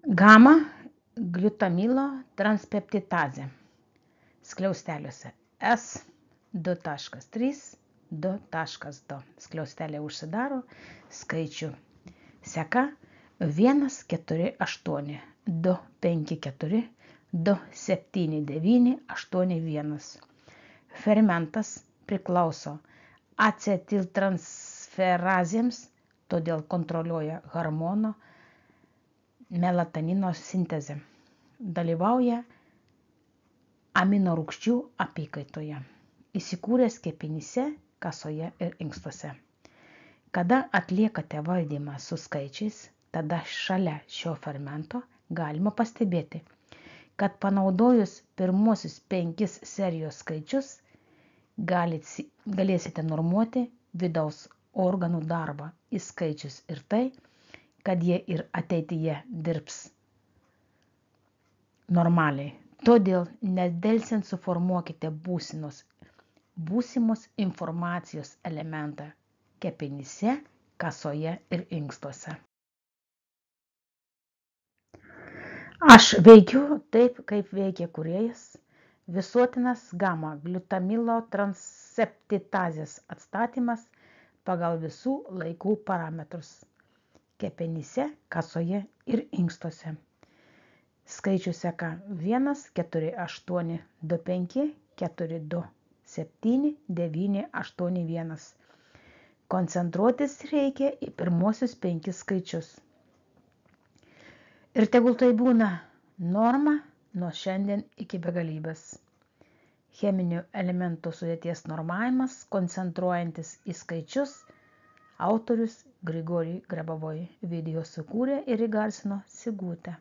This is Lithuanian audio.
Gama gliutamilo transpeptitazė skliausteliuose S2.3, 2.2. Skliaustelė užsidaro, skaičių seka 148 254 279 81. Fermentas priklauso acetiltransferazėms, todėl kontroliuoja hormono melatonino sintezę. Dalyvauja aminorūgščių apykaitoje. Įsikūręs kepenyse, kasoje ir inkstuose. Kada atliekate valdymą su skaičiais, tada šalia šio fermento galima pastebėti, kad panaudojus pirmosius 5 serijos skaičius galėsite normuoti vidaus organų darbą, įskaičius ir tai, kad jie ir ateityje dirbs normaliai. Todėl nedelsiant suformuokite būsimos informacijos elementą kepenyse, kasoje ir inkstuose. Aš veikiu taip, kaip veikia kūrėjas. Visuotinas gama gliutamilo transpeptitazės atstatymas pagal visų laikų parametrus kepenyse, kasoje ir inkstuose. Skaičių seka 14825 427 981. Koncentruotis reikia į pirmosius 5 skaičius. Ir tegul tai būna norma nuo šiandien iki begalybės. Cheminių elementų sudėties normavimas, koncentruojantis į skaičius, autorius Grigorij Grabovoi. Video sukūrė ir įgarsino Sigutė.